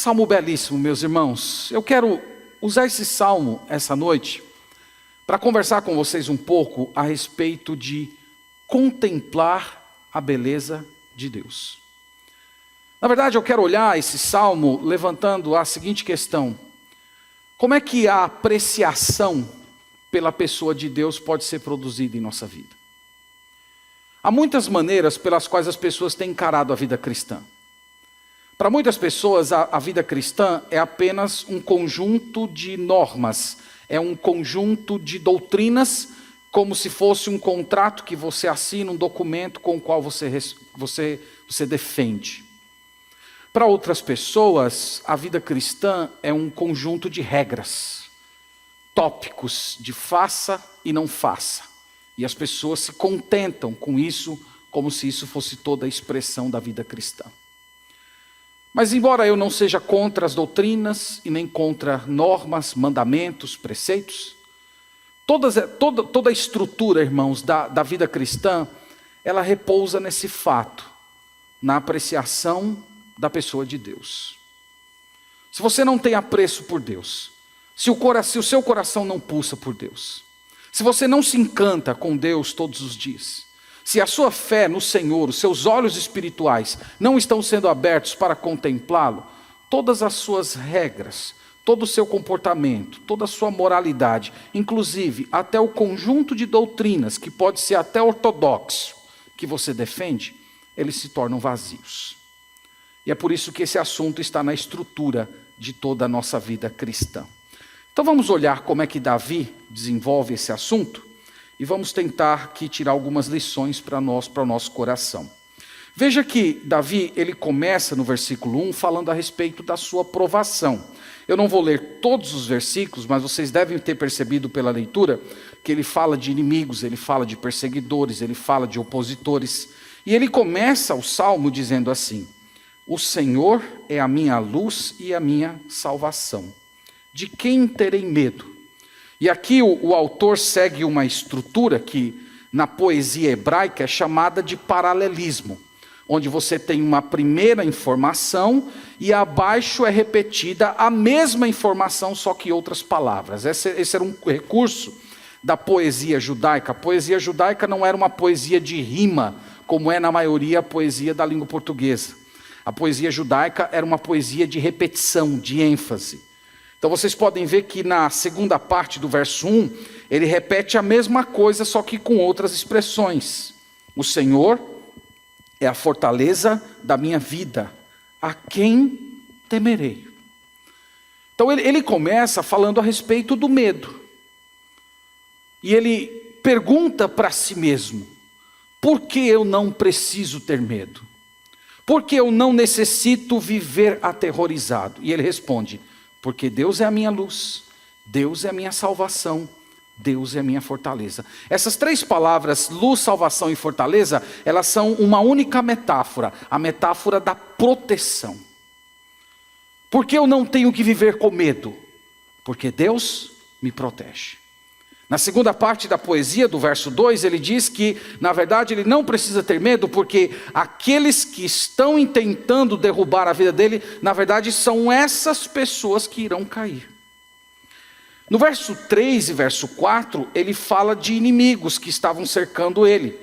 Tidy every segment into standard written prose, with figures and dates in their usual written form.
Salmo belíssimo, meus irmãos. Eu quero usar esse salmo essa noite para conversar com vocês um pouco a respeito de contemplar a beleza de Deus. Na verdade, eu quero olhar esse salmo levantando a seguinte questão: como é que a apreciação pela pessoa de Deus pode ser produzida em nossa vida? Há muitas maneiras pelas quais as pessoas têm encarado a vida cristã. Para muitas pessoas, a vida cristã é apenas um conjunto de normas, é um conjunto de doutrinas, como se fosse um contrato que você assina, um documento com o qual você defende. Para outras pessoas, a vida cristã é um conjunto de regras, tópicos de faça e não faça. E as pessoas se contentam com isso, como se isso fosse toda a expressão da vida cristã. Mas embora eu não seja contra as doutrinas e nem contra normas, mandamentos, preceitos, toda a estrutura, irmãos, da vida cristã, ela repousa nesse fato, na apreciação da pessoa de Deus. Se você não tem apreço por Deus, se o seu coração não pulsa por Deus, se você não se encanta com Deus todos os dias, se a sua fé no Senhor, os seus olhos espirituais não estão sendo abertos para contemplá-lo, todas as suas regras, todo o seu comportamento, toda a sua moralidade, inclusive até o conjunto de doutrinas, que pode ser até ortodoxo, que você defende, eles se tornam vazios. E é por isso que esse assunto está na estrutura de toda a nossa vida cristã. Então vamos olhar como é que Davi desenvolve esse assunto e vamos tentar aqui tirar algumas lições para o nosso coração. Veja que Davi, ele começa no versículo 1 falando a respeito da sua provação. Eu não vou ler todos os versículos, mas vocês devem ter percebido pela leitura que ele fala de inimigos, ele fala de perseguidores, ele fala de opositores. E ele começa o salmo dizendo assim: o Senhor é a minha luz e a minha salvação. De quem terei medo? E aqui o autor segue uma estrutura que na poesia hebraica é chamada de paralelismo, onde você tem uma primeira informação e abaixo é repetida a mesma informação, só que outras palavras. Esse era um recurso da poesia judaica. A poesia judaica não era uma poesia de rima, como é na maioria a poesia da língua portuguesa. A poesia judaica era uma poesia de repetição, de ênfase. Então vocês podem ver que na segunda parte do verso 1, ele repete a mesma coisa, só que com outras expressões. O Senhor é a fortaleza da minha vida, a quem temerei? Então ele começa falando a respeito do medo. E ele pergunta para si mesmo: por que eu não preciso ter medo? Por que eu não necessito viver aterrorizado? E ele responde: porque Deus é a minha luz, Deus é a minha salvação, Deus é a minha fortaleza. Essas três palavras, luz, salvação e fortaleza, elas são uma única metáfora, a metáfora da proteção. Por que eu não tenho que viver com medo? Porque Deus me protege. Na segunda parte da poesia, do verso 2, ele diz que, na verdade, ele não precisa ter medo, porque aqueles que estão tentando derrubar a vida dele, na verdade, são essas pessoas que irão cair. No verso 3 e verso 4, ele fala de inimigos que estavam cercando ele.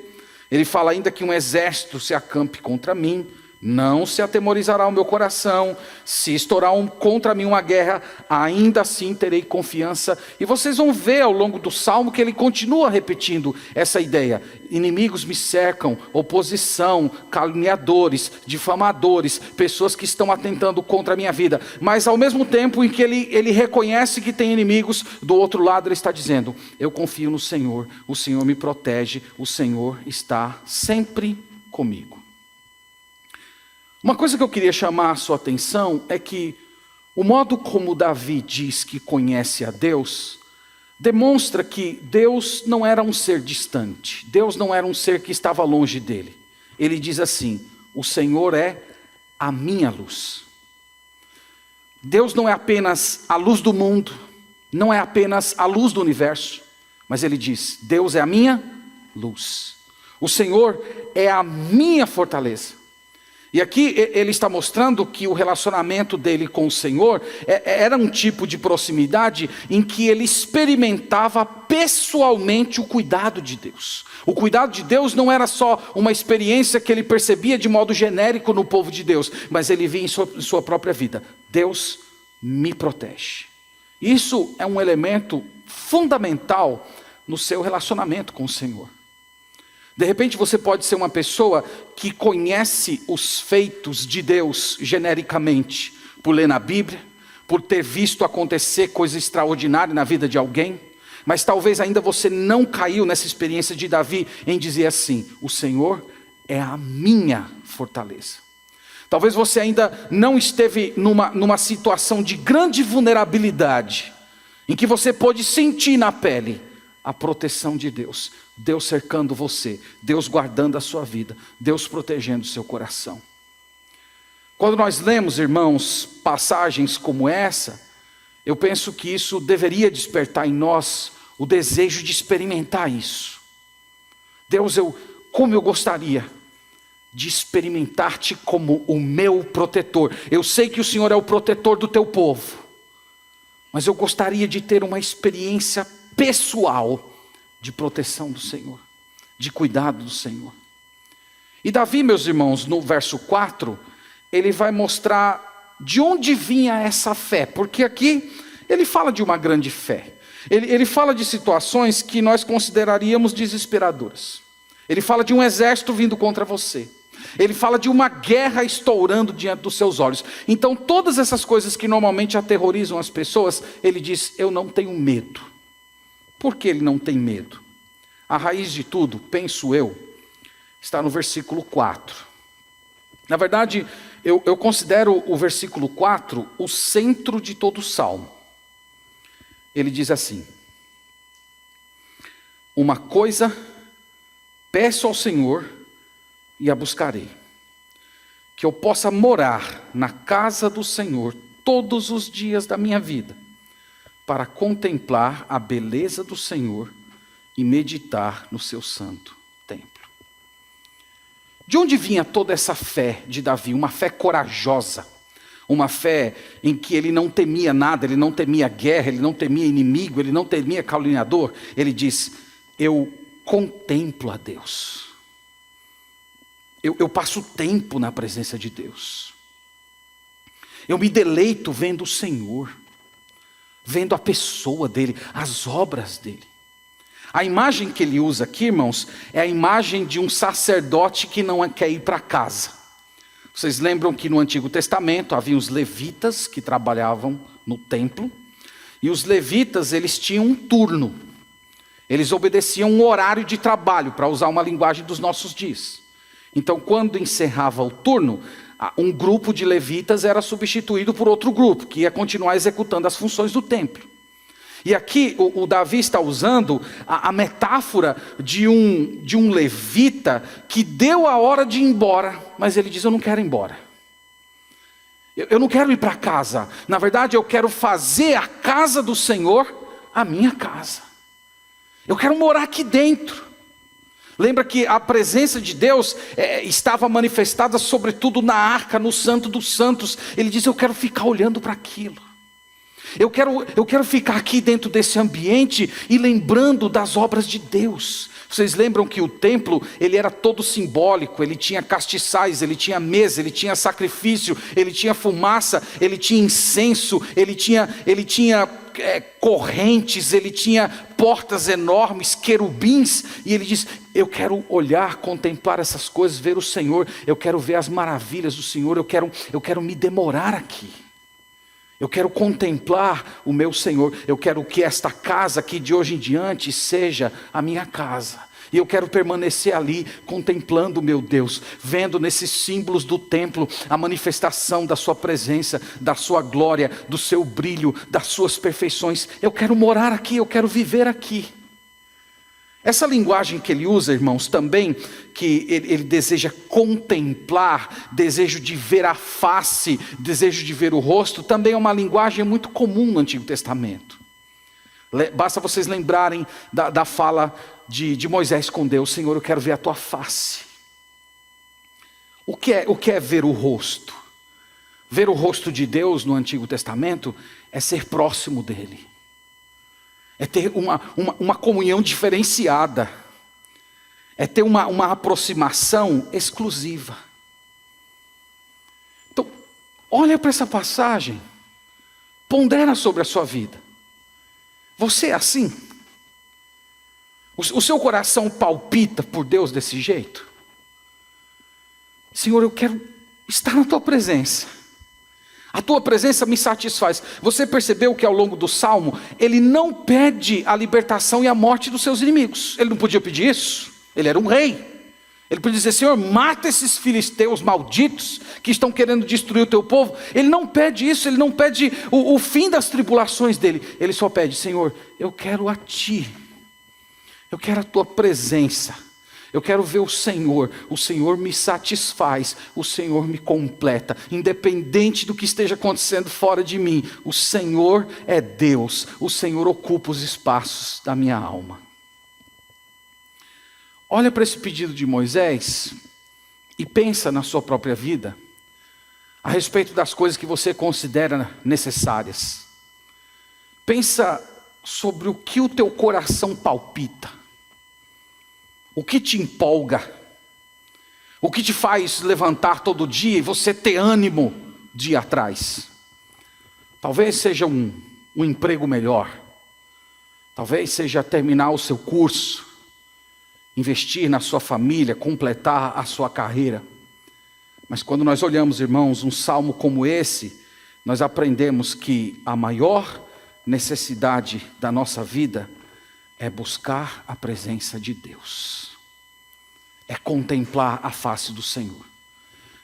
Ele fala ainda que um exército se acampe contra mim, não se atemorizará o meu coração. Se estourar contra mim uma guerra, ainda assim terei confiança. E vocês vão ver ao longo do salmo que ele continua repetindo essa ideia: inimigos me cercam, oposição, caluniadores, difamadores, pessoas que estão atentando contra a minha vida. Mas ao mesmo tempo em que ele reconhece que tem inimigos, do outro lado ele está dizendo: eu confio no Senhor, o Senhor me protege, o Senhor está sempre comigo. Uma coisa que eu queria chamar a sua atenção é que o modo como Davi diz que conhece a Deus demonstra que Deus não era um ser distante, Deus não era um ser que estava longe dele. Ele diz assim: o Senhor é a minha luz. Deus não é apenas a luz do mundo, não é apenas a luz do universo, mas ele diz: Deus é a minha luz. O Senhor é a minha fortaleza. E aqui ele está mostrando que o relacionamento dele com o Senhor era um tipo de proximidade em que ele experimentava pessoalmente o cuidado de Deus. O cuidado de Deus não era só uma experiência que ele percebia de modo genérico no povo de Deus, mas ele via em sua própria vida: Deus me protege. Isso é um elemento fundamental no seu relacionamento com o Senhor. De repente você pode ser uma pessoa que conhece os feitos de Deus genericamente, por ler na Bíblia, por ter visto acontecer coisa extraordinária na vida de alguém, mas talvez ainda você não caiu nessa experiência de Davi em dizer assim: o Senhor é a minha fortaleza. Talvez você ainda não esteve numa situação de grande vulnerabilidade, em que você pôde sentir na pele a proteção de Deus, Deus cercando você, Deus guardando a sua vida, Deus protegendo o seu coração. Quando nós lemos, irmãos, passagens como essa, eu penso que isso deveria despertar em nós o desejo de experimentar isso. Deus, como eu gostaria de experimentar-te como o meu protetor. Eu sei que o Senhor é o protetor do teu povo, mas eu gostaria de ter uma experiência pessoal de proteção do Senhor, de cuidado do Senhor. E Davi, meus irmãos, no verso 4, ele vai mostrar de onde vinha essa fé, porque aqui ele fala de uma grande fé. Ele fala de situações que nós consideraríamos desesperadoras. Ele fala de um exército vindo contra você. Ele fala de uma guerra estourando diante dos seus olhos. Então todas essas coisas que normalmente aterrorizam as pessoas, ele diz: eu não tenho medo. Por que ele não tem medo? A raiz de tudo, penso eu, está no versículo 4. Na verdade, eu considero o versículo 4 o centro de todo o salmo. Ele diz assim: uma coisa peço ao Senhor e a buscarei, que eu possa morar na casa do Senhor todos os dias da minha vida, para contemplar a beleza do Senhor e meditar no seu santo templo. De onde vinha toda essa fé de Davi? Uma fé corajosa, uma fé em que ele não temia nada, ele não temia guerra, ele não temia inimigo, ele não temia caluniador. Ele diz: eu contemplo a Deus, eu passo tempo na presença de Deus, eu me deleito vendo o Senhor, vendo a pessoa dele, as obras dele. A imagem que ele usa aqui, irmãos, é a imagem de um sacerdote que não quer ir para casa. Vocês lembram que no Antigo Testamento havia os levitas que trabalhavam no templo, e os levitas, eles tinham um turno, eles obedeciam um horário de trabalho, para usar uma linguagem dos nossos dias. Então quando encerrava o turno, um grupo de levitas era substituído por outro grupo, que ia continuar executando as funções do templo. E aqui o Davi está usando a metáfora de um levita que deu a hora de ir embora, mas ele diz: eu não quero ir embora, eu não quero ir para casa. Na verdade eu quero fazer a casa do Senhor a minha casa, eu quero morar aqui dentro. Lembra que a presença de Deus estava manifestada sobretudo na arca, no Santo dos Santos. Ele diz: eu quero ficar olhando para aquilo. Eu quero ficar aqui dentro desse ambiente e lembrando das obras de Deus. Vocês lembram que o templo, ele era todo simbólico, ele tinha castiçais, ele tinha mesa, ele tinha sacrifício, ele tinha fumaça, ele tinha incenso, ele tinha correntes, ele tinha portas enormes, querubins, e ele diz: eu quero olhar, contemplar essas coisas, ver o Senhor, eu quero ver as maravilhas do Senhor, eu quero me demorar aqui. Eu quero contemplar o meu Senhor, eu quero que esta casa aqui de hoje em diante seja a minha casa. E eu quero permanecer ali, contemplando o meu Deus, vendo nesses símbolos do templo a manifestação da sua presença, da sua glória, do seu brilho, das suas perfeições. Eu quero morar aqui, eu quero viver aqui. Essa linguagem que ele usa, irmãos, também, que ele deseja contemplar, desejo de ver a face, desejo de ver o rosto, também é uma linguagem muito comum no Antigo Testamento. Basta vocês lembrarem da fala de Moisés com Deus: Senhor, eu quero ver a tua face. O que é ver o rosto? Ver o rosto de Deus no Antigo Testamento é ser próximo dele. É ter uma comunhão diferenciada. É ter uma aproximação exclusiva. Então, olha para essa passagem. Pondera sobre a sua vida. Você é assim? O seu coração palpita por Deus desse jeito? Senhor, eu quero estar na tua presença. A tua presença me satisfaz. Você percebeu que ao longo do Salmo, ele não pede a libertação e a morte dos seus inimigos. Ele não podia pedir isso. Ele era um rei. Ele podia dizer, Senhor, mata esses filisteus malditos que estão querendo destruir o teu povo. Ele não pede isso, ele não pede o fim das tribulações dele. Ele só pede, Senhor, eu quero a ti. Eu quero a tua presença. Eu quero ver o Senhor me satisfaz, o Senhor me completa, independente do que esteja acontecendo fora de mim, o Senhor é Deus, o Senhor ocupa os espaços da minha alma. Olha para esse pedido de Moisés e pensa na sua própria vida, a respeito das coisas que você considera necessárias. Pensa sobre o que o teu coração palpita. O que te empolga? O que te faz levantar todo dia e você ter ânimo de ir atrás? Talvez seja um emprego melhor. Talvez seja terminar o seu curso. Investir na sua família, completar a sua carreira. Mas quando nós olhamos, irmãos, um salmo como esse, nós aprendemos que a maior necessidade da nossa vida é buscar a presença de Deus. É contemplar a face do Senhor.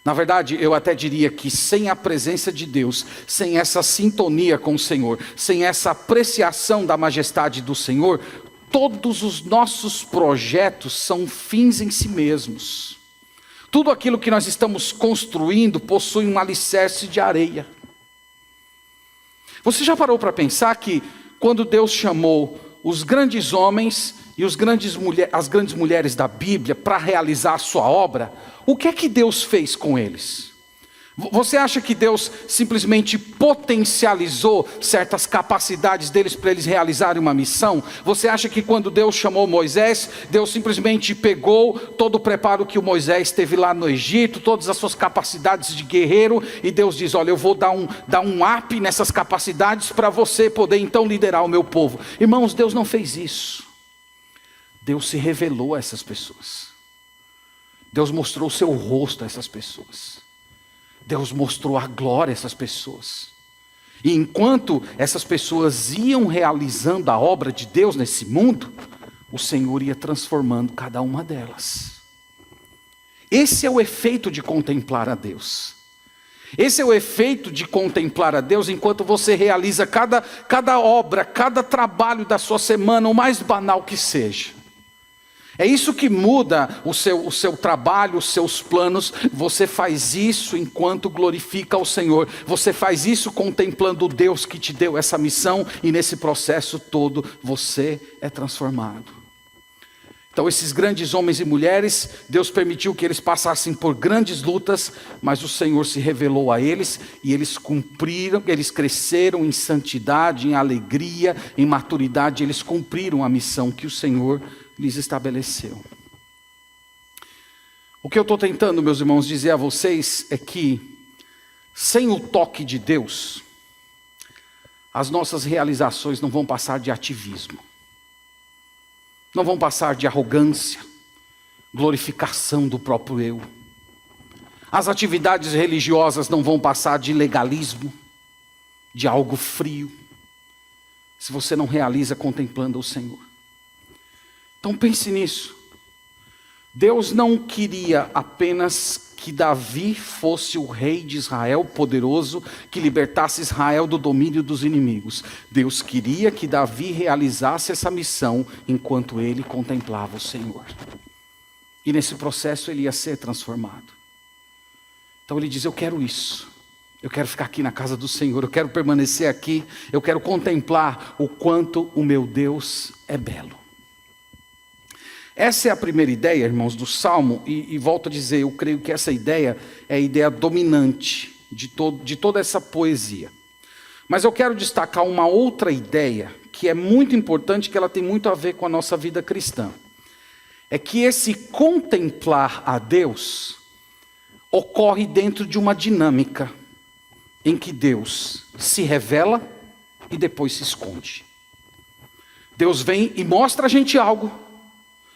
Na verdade, eu até diria que sem a presença de Deus, sem essa sintonia com o Senhor, sem essa apreciação da majestade do Senhor, todos os nossos projetos são fins em si mesmos. Tudo aquilo que nós estamos construindo possui um alicerce de areia. Você já parou para pensar que quando Deus chamou os grandes homens e as grandes mulheres da Bíblia para realizar a sua obra, o que é que Deus fez com eles? Você acha que Deus simplesmente potencializou certas capacidades deles para eles realizarem uma missão? Você acha que quando Deus chamou Moisés, Deus simplesmente pegou todo o preparo que o Moisés teve lá no Egito, todas as suas capacidades de guerreiro, e Deus diz, olha, eu vou dar um up nessas capacidades para você poder então liderar o meu povo. Irmãos, Deus não fez isso. Deus se revelou a essas pessoas. Deus mostrou o seu rosto a essas pessoas. Deus mostrou a glória a essas pessoas. E enquanto essas pessoas iam realizando a obra de Deus nesse mundo, o Senhor ia transformando cada uma delas. Esse é o efeito de contemplar a Deus. Esse é o efeito de contemplar a Deus enquanto você realiza cada obra, cada trabalho da sua semana, o mais banal que seja. É isso que muda o seu trabalho, os seus planos. Você faz isso enquanto glorifica ao Senhor. Você faz isso contemplando o Deus que te deu essa missão. E nesse processo todo você é transformado. Então esses grandes homens e mulheres, Deus permitiu que eles passassem por grandes lutas. Mas o Senhor se revelou a eles. E eles cumpriram, eles cresceram em santidade, em alegria, em maturidade. Eles cumpriram a missão que o Senhor lhes estabeleceu. O que eu estou tentando, meus irmãos, dizer a vocês é que, sem o toque de Deus, as nossas realizações não vão passar de ativismo, não vão passar de arrogância, glorificação do próprio eu. As atividades religiosas não vão passar de legalismo, de algo frio, se você não realiza contemplando o Senhor. Então pense nisso. Deus não queria apenas que Davi fosse o rei de Israel poderoso, que libertasse Israel do domínio dos inimigos. Deus queria que Davi realizasse essa missão enquanto ele contemplava o Senhor. E nesse processo ele ia ser transformado. Então ele diz, eu quero isso. Eu quero ficar aqui na casa do Senhor, eu quero permanecer aqui, eu quero contemplar o quanto o meu Deus é belo. Essa é a primeira ideia, irmãos, do Salmo, e volto a dizer, eu creio que essa ideia é a ideia dominante de toda essa poesia. Mas eu quero destacar uma outra ideia, que é muito importante, que ela tem muito a ver com a nossa vida cristã. É que esse contemplar a Deus ocorre dentro de uma dinâmica em que Deus se revela e depois se esconde. Deus vem e mostra a gente algo,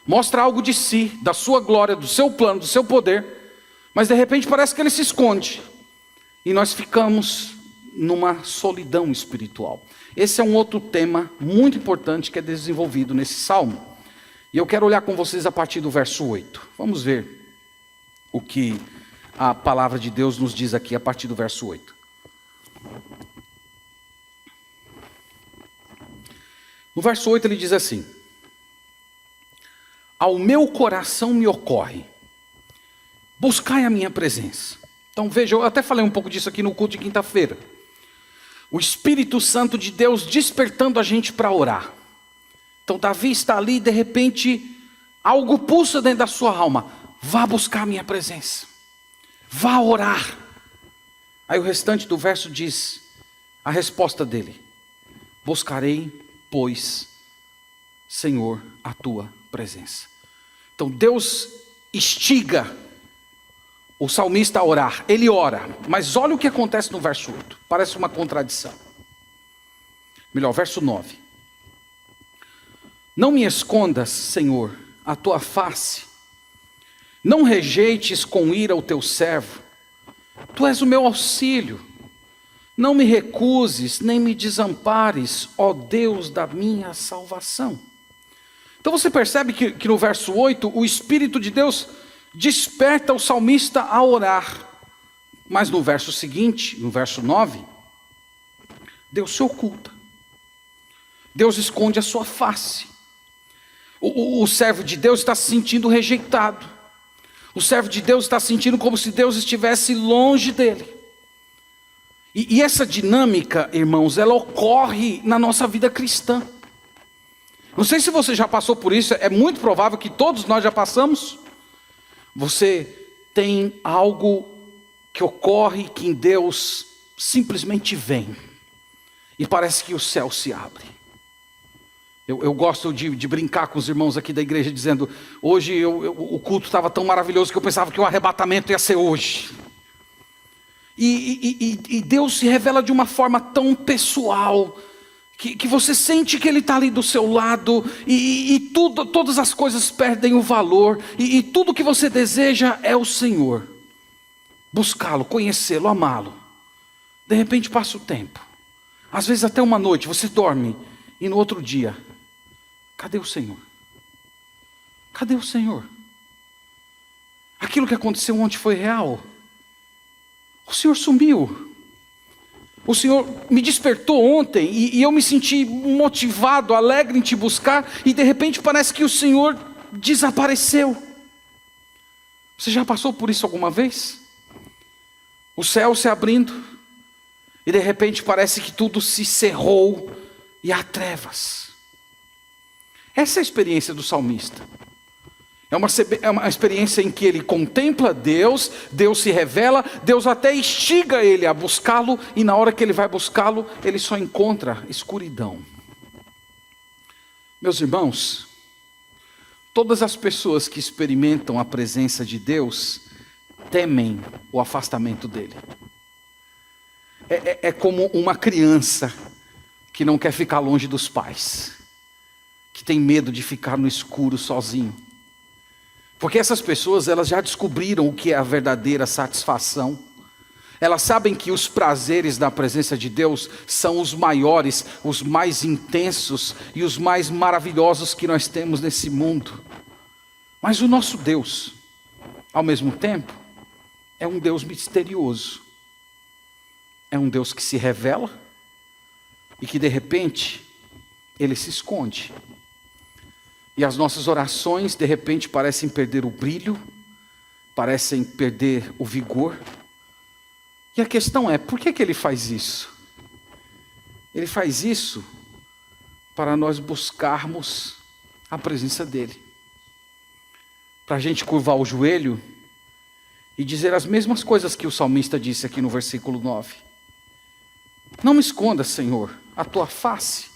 mostra algo de si, da sua glória, do seu plano, do seu poder, mas de repente parece que ele se esconde e nós ficamos numa solidão espiritual. Esse é um outro tema muito importante que é desenvolvido nesse salmo. E eu quero olhar com vocês a partir do verso 8. Vamos ver o que a palavra de Deus nos diz aqui a partir do verso 8. No verso 8 ele diz assim: ao meu coração me ocorre, buscai a minha presença. Então veja, eu até falei um pouco disso aqui no culto de quinta-feira. O Espírito Santo de Deus despertando a gente para orar. Então Davi está ali e de repente algo pulsa dentro da sua alma. Vá buscar a minha presença. Vá orar. Aí o restante do verso diz a resposta dele: buscarei, pois, Senhor, a tua presença. Então Deus instiga o salmista a orar. Ele ora, mas olha o que acontece no verso 8. Parece uma contradição. Melhor, verso 9. Não me escondas, Senhor, a tua face. Não rejeites com ira o teu servo. Tu és o meu auxílio. Não me recuses, nem me desampares, ó Deus da minha salvação. Então você percebe que no verso 8, o Espírito de Deus desperta o salmista a orar. Mas no verso seguinte, no verso 9, Deus se oculta. Deus esconde a sua face. O servo de Deus está se sentindo rejeitado. O servo de Deus está sentindo como se Deus estivesse longe dele. E essa dinâmica, irmãos, ela ocorre na nossa vida cristã. Não sei se você já passou por isso, é muito provável que todos nós já passamos. Você tem algo que ocorre que em Deus simplesmente vem. E parece que o céu se abre. Eu gosto de brincar com os irmãos aqui da igreja dizendo: hoje o culto estava tão maravilhoso que eu pensava que o arrebatamento ia ser hoje. E Deus se revela de uma forma tão pessoal, que você sente que Ele está ali do seu lado, e todas as coisas perdem o valor, e tudo que você deseja é o Senhor. Buscá-lo, conhecê-lo, amá-lo. De repente passa o tempo, às vezes até uma noite, você dorme, e no outro dia, cadê o Senhor? Cadê o Senhor? Aquilo que aconteceu ontem foi real? O Senhor sumiu. O Senhor me despertou ontem e eu me senti motivado, alegre em te buscar, e de repente parece que o Senhor desapareceu. Você já passou por isso alguma vez? O céu se abrindo e de repente parece que tudo se cerrou e há trevas. Essa é a experiência do salmista. É uma experiência em que ele contempla Deus, Deus se revela, Deus até instiga ele a buscá-lo, e na hora que ele vai buscá-lo, ele só encontra escuridão. Meus irmãos, todas as pessoas que experimentam a presença de Deus temem o afastamento dele. É como uma criança que não quer ficar longe dos pais, que tem medo de ficar no escuro sozinho. Porque essas pessoas, elas já descobriram o que é a verdadeira satisfação. Elas sabem que os prazeres da presença de Deus são os maiores, os mais intensos e os mais maravilhosos que nós temos nesse mundo. Mas o nosso Deus, ao mesmo tempo, é um Deus misterioso. É um Deus que se revela e que de repente, Ele se esconde. E as nossas orações, de repente, parecem perder o brilho, parecem perder o vigor. E a questão é, por que Ele faz isso? Ele faz isso para nós buscarmos a presença dEle. para a gente curvar o joelho e dizer as mesmas coisas que o salmista disse aqui no versículo 9. Não me esconda, Senhor, a tua face.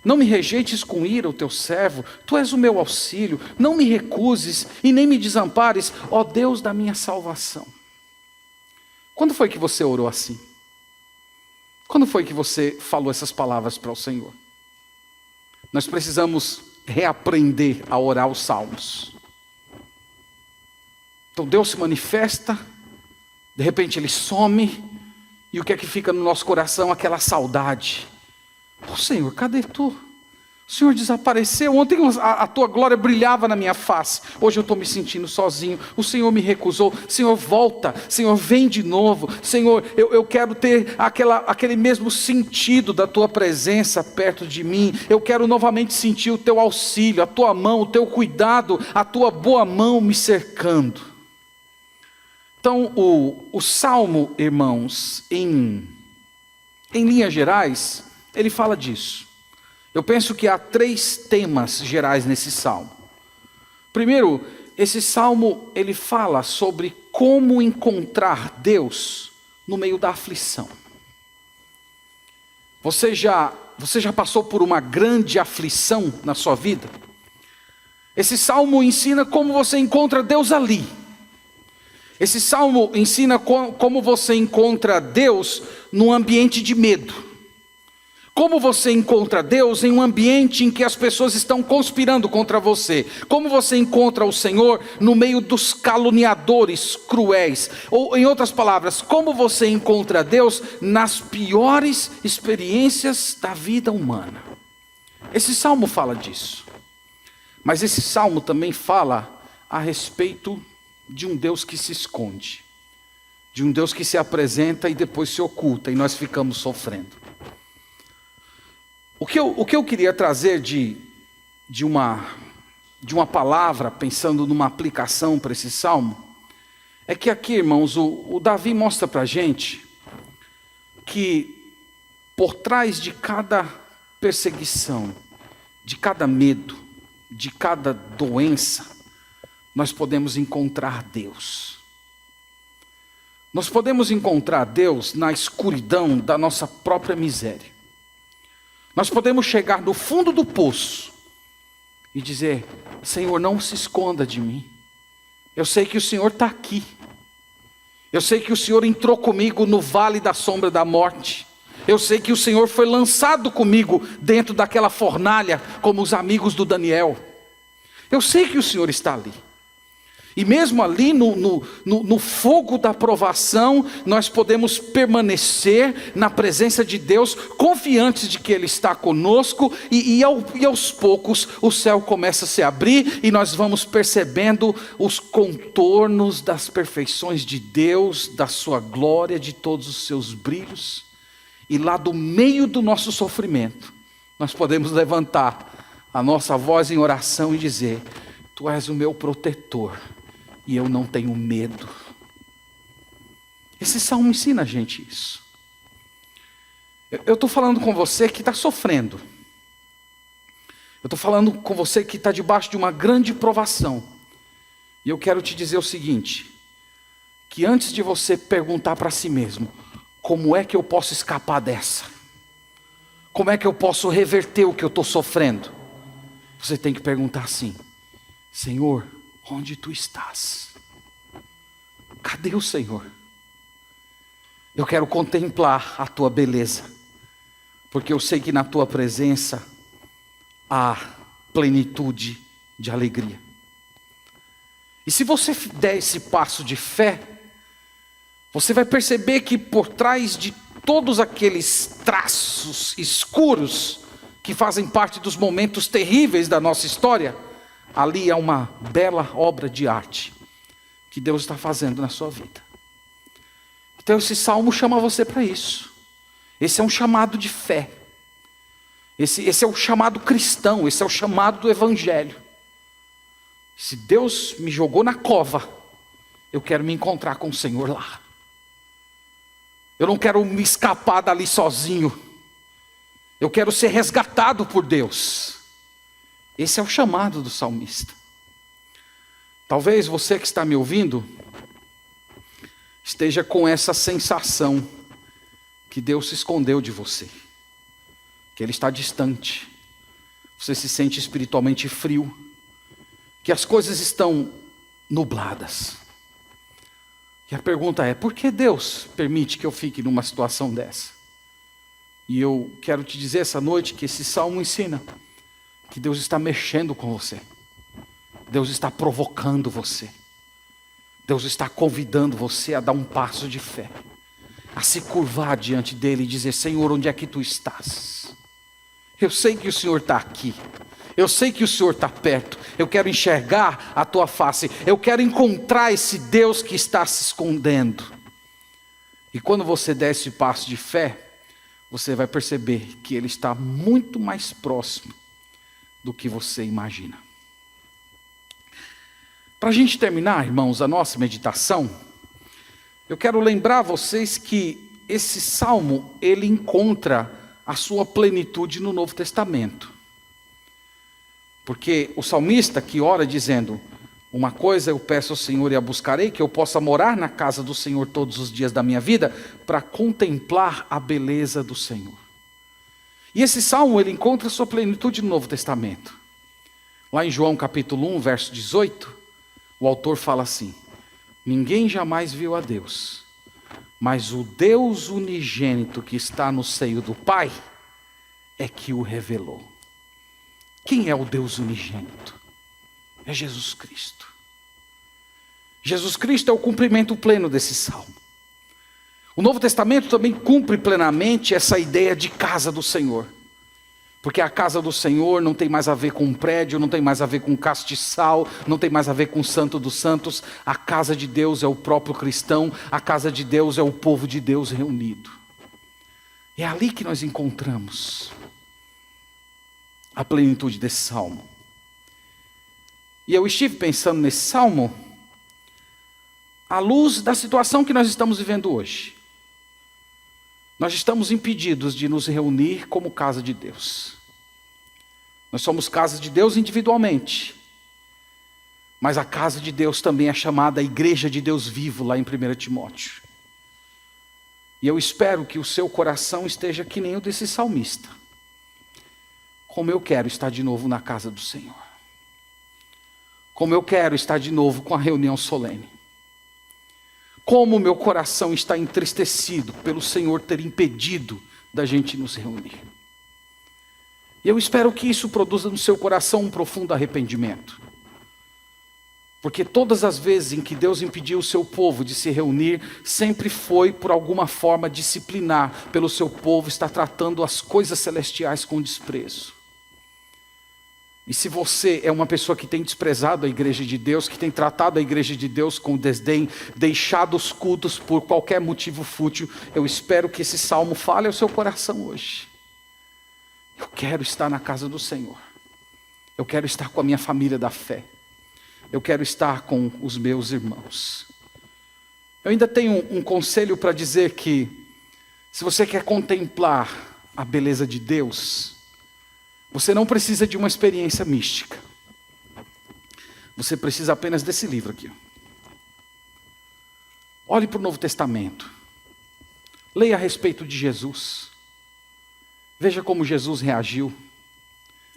Não me rejeites com ira o teu servo, tu és o meu auxílio. Não me recuses e nem me desampares, ó Deus da minha salvação. Quando foi que você orou assim? Quando foi que você falou essas palavras para o Senhor? Nós precisamos reaprender a orar os salmos. Então Deus se manifesta, de repente Ele some, e o que é que fica no nosso coração? Aquela saudade. Oh, Senhor, cadê tu? O Senhor desapareceu. Ontem a tua glória brilhava na minha face. Hoje eu estou me sentindo sozinho. O Senhor me recusou. Senhor, volta. Senhor, vem de novo. Senhor, eu quero ter aquele mesmo sentido da tua presença perto de mim. Eu quero novamente sentir o teu auxílio, a tua mão, o teu cuidado, a tua boa mão me cercando. Então, o Salmo, irmãos, em linhas gerais, ele fala disso. Eu penso que há 3 temas gerais nesse Salmo. Primeiro, esse Salmo, ele fala sobre como encontrar Deus no meio da aflição. Você já passou por uma grande aflição na sua vida? Esse Salmo ensina como você encontra Deus ali. Esse Salmo ensina como você encontra Deus num ambiente de medo. Como você encontra Deus em um ambiente em que as pessoas estão conspirando contra você? Como você encontra o Senhor no meio dos caluniadores cruéis? Ou, em outras palavras, como você encontra Deus nas piores experiências da vida humana? Esse salmo fala disso. Mas esse salmo também fala a respeito de um Deus que se esconde. De um Deus que se apresenta e depois se oculta, e nós ficamos sofrendo. O que eu queria trazer de uma palavra, pensando numa aplicação para esse salmo, é que aqui, irmãos, o Davi mostra para a gente que por trás de cada perseguição, de cada medo, de cada doença, nós podemos encontrar Deus. Nós podemos encontrar Deus na escuridão da nossa própria miséria. Nós podemos chegar no fundo do poço e dizer: Senhor, não se esconda de mim. Eu sei que o Senhor está aqui. Eu sei que o Senhor entrou comigo no vale da sombra da morte. Eu sei que o Senhor foi lançado comigo dentro daquela fornalha, como os amigos do Daniel. Eu sei que o Senhor está ali. E mesmo ali no fogo da provação, nós podemos permanecer na presença de Deus, confiantes de que Ele está conosco, e aos poucos o céu começa a se abrir, e nós vamos percebendo os contornos das perfeições de Deus, da sua glória, de todos os seus brilhos, e lá do meio do nosso sofrimento, nós podemos levantar a nossa voz em oração e dizer: Tu és o meu protetor, e eu não tenho medo. Esse salmo ensina a gente isso. Eu estou falando com você que está sofrendo. Eu estou falando com você que está debaixo de uma grande provação. E eu quero te dizer o seguinte: que antes de você perguntar para si mesmo, como é que eu posso escapar dessa? Como é que eu posso reverter o que eu estou sofrendo? Você tem que perguntar assim: Senhor, onde tu estás? Cadê o Senhor? Eu quero contemplar a tua beleza, porque eu sei que na tua presença há plenitude de alegria. E se você der esse passo de fé, você vai perceber que por trás de todos aqueles traços escuros que fazem parte dos momentos terríveis da nossa história, ali há uma bela obra de arte que Deus está fazendo na sua vida. Então esse salmo chama você para isso. Esse é um chamado de fé. Esse é o chamado cristão, esse é o chamado do evangelho. Se Deus me jogou na cova, eu quero me encontrar com o Senhor lá. Eu não quero me escapar dali sozinho. Eu quero ser resgatado por Deus. Esse é o chamado do salmista. Talvez você que está me ouvindo esteja com essa sensação que Deus se escondeu de você, que Ele está distante, você se sente espiritualmente frio, que as coisas estão nubladas. E a pergunta é: por que Deus permite que eu fique numa situação dessa? E eu quero te dizer essa noite que esse salmo ensina que Deus está mexendo com você, Deus está provocando você, Deus está convidando você a dar um passo de fé, a se curvar diante dele e dizer: Senhor, onde é que tu estás? Eu sei que o Senhor está aqui, eu sei que o Senhor está perto, eu quero enxergar a tua face, eu quero encontrar esse Deus que está se escondendo. E quando você der esse passo de fé, você vai perceber que Ele está muito mais próximo do que você imagina. Para a gente terminar, irmãos, a nossa meditação, eu quero lembrar vocês que esse salmo, ele encontra a sua plenitude no Novo Testamento. Porque o salmista que ora dizendo: uma coisa eu peço ao Senhor e a buscarei, que eu possa morar na casa do Senhor todos os dias da minha vida, para contemplar a beleza do Senhor. E esse salmo, ele encontra a sua plenitude no Novo Testamento. Lá em João capítulo 1, verso 18, o autor fala assim: ninguém jamais viu a Deus, mas o Deus unigênito que está no seio do Pai é que o revelou. Quem é o Deus unigênito? É Jesus Cristo. Jesus Cristo é o cumprimento pleno desse salmo. O Novo Testamento também cumpre plenamente essa ideia de casa do Senhor. Porque a casa do Senhor não tem mais a ver com um prédio, não tem mais a ver com um castiçal, não tem mais a ver com o Santo dos Santos. A casa de Deus é o próprio cristão, a casa de Deus é o povo de Deus reunido. É ali que nós encontramos a plenitude desse salmo. E eu estive pensando nesse salmo à luz da situação que nós estamos vivendo hoje. Nós estamos impedidos de nos reunir como casa de Deus. Nós somos casa de Deus individualmente, mas a casa de Deus também é chamada a igreja de Deus vivo, lá em 1 Timóteo. E eu espero que o seu coração esteja que nem o desse salmista. Como eu quero estar de novo na casa do Senhor. Como eu quero estar de novo com a reunião solene. Como o meu coração está entristecido pelo Senhor ter impedido da gente nos reunir. E eu espero que isso produza no seu coração um profundo arrependimento. Porque todas as vezes em que Deus impediu o seu povo de se reunir, sempre foi por alguma forma disciplinar pelo seu povo estar tratando as coisas celestiais com desprezo. E se você é uma pessoa que tem desprezado a igreja de Deus, que tem tratado a igreja de Deus com desdém, deixado os cultos por qualquer motivo fútil, eu espero que esse salmo fale ao seu coração hoje. Eu quero estar na casa do Senhor. Eu quero estar com a minha família da fé. Eu quero estar com os meus irmãos. Eu ainda tenho um conselho para dizer que, se você quer contemplar a beleza de Deus, você não precisa de uma experiência mística. Você precisa apenas desse livro aqui. Olhe para o Novo Testamento. Leia a respeito de Jesus. Veja como Jesus reagiu.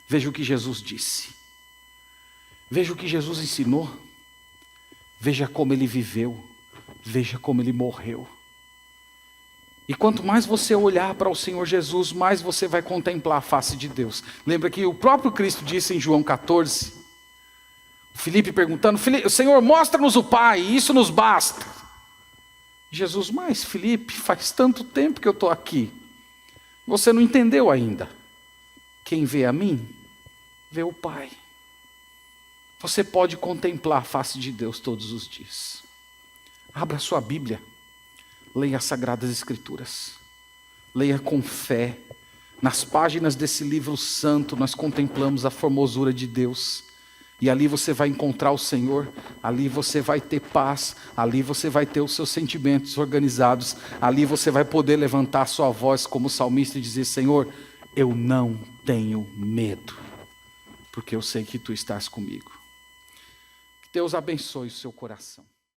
Veja o que Jesus disse. Veja o que Jesus ensinou. Veja como ele viveu. Veja como ele morreu. E quanto mais você olhar para o Senhor Jesus, mais você vai contemplar a face de Deus. Lembra que o próprio Cristo disse em João 14, Filipe perguntando: Senhor, mostra-nos o Pai, isso nos basta. Jesus: mas Filipe, faz tanto tempo que eu estou aqui, você não entendeu ainda. Quem vê a mim, vê o Pai. Você pode contemplar a face de Deus todos os dias. Abra sua Bíblia. Leia as Sagradas Escrituras. Leia com fé. Nas páginas desse livro santo, nós contemplamos a formosura de Deus. E ali você vai encontrar o Senhor. Ali você vai ter paz. Ali você vai ter os seus sentimentos organizados. Ali você vai poder levantar a sua voz como salmista e dizer: Senhor, eu não tenho medo, porque eu sei que Tu estás comigo. Deus abençoe o seu coração.